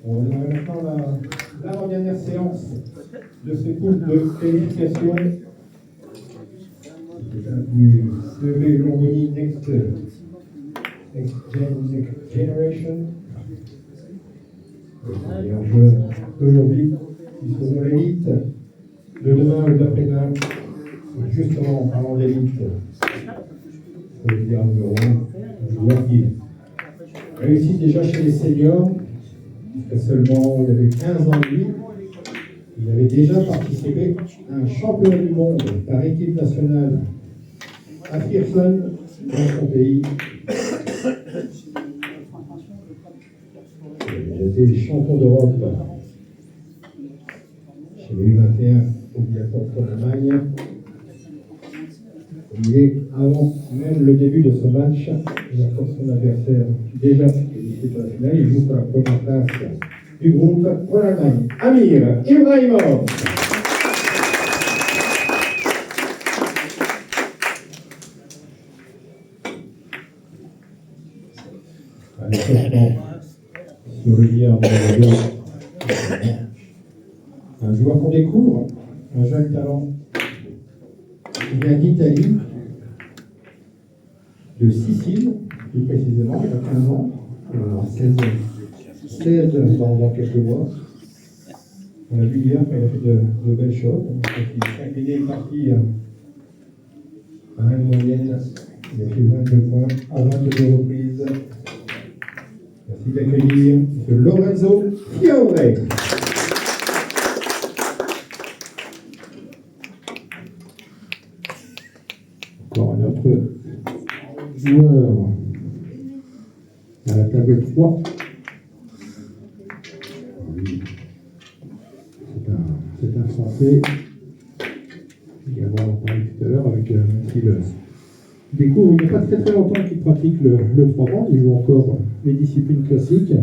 On va démarrer maintenant l'avant-dernière séance de ce cours de qualification du CEB Longoni Next Generation. Les joueurs d'aujourd'hui qui seront l'élite de demain ou d'après-demain. Justement, en parlant d'élite, il faut le dire numéro 1, un joueur qui réussit déjà chez les seniors. Seulement, il avait 15 ans de vie. Il avait déjà participé à un championnat du monde par équipe nationale à Pearson, dans son pays. Il a été champion d'Europe chez les U21 obligatoire contre l'Allemagne. Il est, avant même le début de ce match, il affronte son adversaire déjà qualifié pour la finale. Il joue pour la première place du groupe pour l'Allemagne. Amir Ibrahimov. Allez, sur le lien un joueur qu'on découvre, un jeune talent. Il vient d'Italie, de Sicile, plus précisément, il a 15 ans, il va avoir 16 dans quelques mois. On l'a vu hier quand il a fait de belles choses. Il est parti à une moyenne, il a fait 22 points à 22 reprises. Merci d'accueillir M. Lorenzo Fiore. Encore un autre joueur à la table 3. Oui. C'est un Français. Également, on parlait tout à l'heure avec il découvre il n'y a pas très longtemps qu'il pratique le 3 bandes. Il joue encore les disciplines classiques.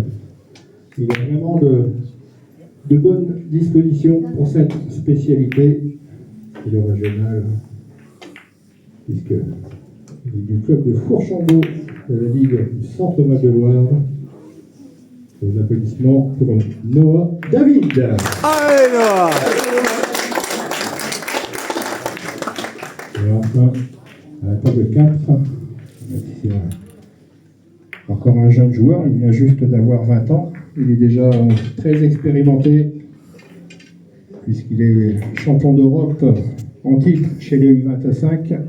Il a vraiment de bonnes dispositions pour cette spécialité. Et le régional, puisque il est du club de Fourchambault de la Ligue du Centre-Val de Loire. Aux applaudissements pour Noah David. Allez Noah. Et enfin, à la table 4, c'est encore un jeune joueur, il vient juste d'avoir 20 ans. Il est déjà très expérimenté, puisqu'il est champion d'Europe en titre chez les U25.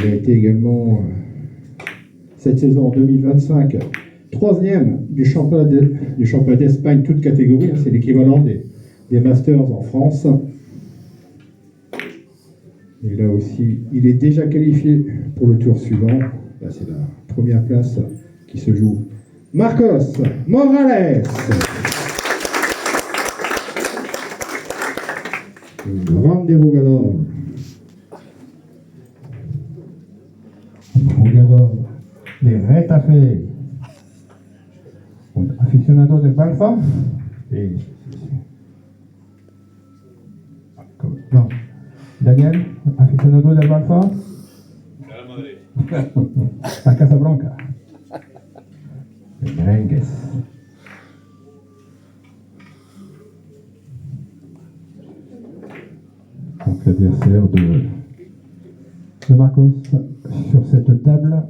Il a été également, cette saison en 2025, troisième du championnat d'Espagne, toute catégorie. C'est l'équivalent des Masters en France. Et là aussi, il est déjà qualifié pour le tour suivant. Là, c'est la première place qui se joue. Marcos Morales. Grande jugador. Jugador de Retafe. Un aficionado del Barça. Et... Non. Daniel, aficionado del Barça. Real Madrid. A Casablanca. El Merengues. Donc l'adversaire de Marcos sur cette table,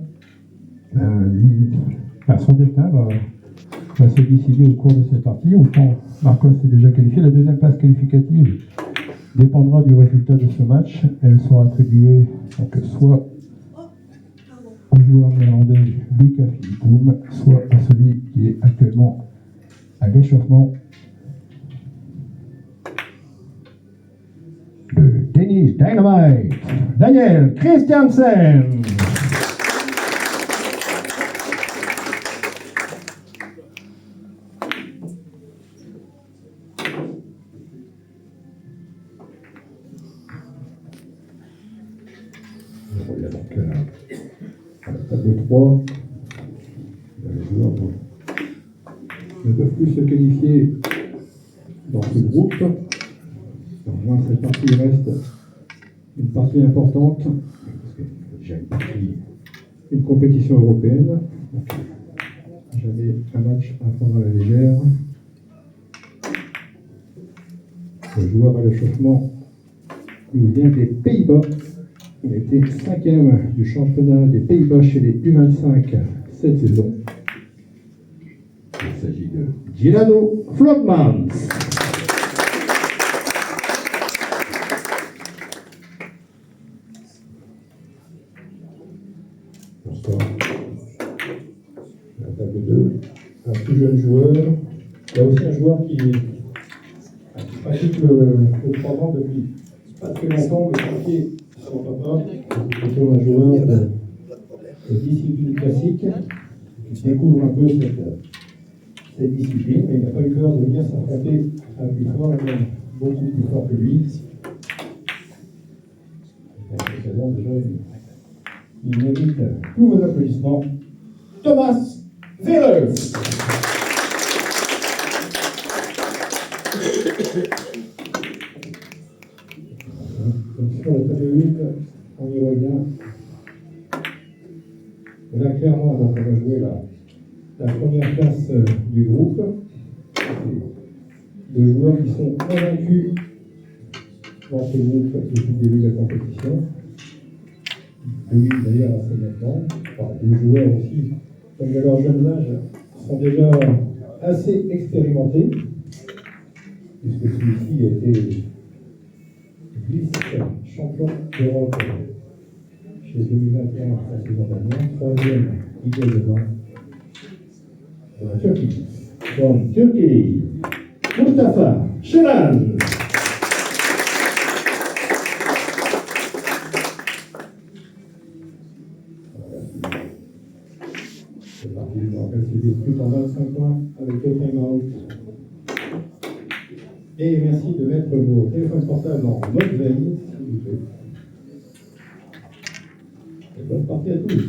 son destin va se décider au cours de cette partie. Autant Marcos est déjà qualifié. La deuxième place qualificative dépendra du résultat de ce match. Elle sera attribuée donc, soit au joueur néerlandais Lucas Philippoum, soit à celui qui est actuellement à l'échauffement, le Tennis Dynamite, Daniel Christiansen. Il y a donc à la table 3, les joueurs ne peuvent plus se qualifier dans ce groupe. Au moins, cette partie reste une partie importante, parce qu'il y a déjà une compétition européenne. Donc, jamais un match à prendre à la légère. Le joueur à l'échauffement nous vient des Pays-Bas. Il a été 5e du championnat des Pays-Bas chez les U25 cette saison. Il s'agit de Gilano Flopmans. La table 2, un plus jeune joueur. Il y a aussi un joueur qui pratique le 3 ans depuis pas très longtemps, mais qui ça ne va pas. C'est plutôt un joueur de discipline classique qui découvre un peu cette discipline, mais il n'a pas eu peur de venir s'affronter à un plus fort, et même beaucoup plus fort que lui. Déjà, il mérite tous vos applaudissements. Thomas Villers. Donc sur le tableau 8, on y revient. Et là, clairement, donc, on va jouer la première place du groupe. Deux joueurs qui sont convaincus dans ce groupe depuis le début de la compétition. Oui, d'ailleurs, assez nettement. Enfin, deux joueurs aussi, comme de leur jeune âge, sont déjà assez expérimentés, puisque celui-ci a été vice-champion d'Europe chez 2021 la saison dernière, troisième Ligue de Vent de la Turquie. Donc, Turquie, Mustafa Şener. C'est parti, je rappelle, c'est des buts en 25 points avec le time-out. Et merci de mettre vos téléphones portables en mode veille, s'il vous plaît. Et bonne partie à tous.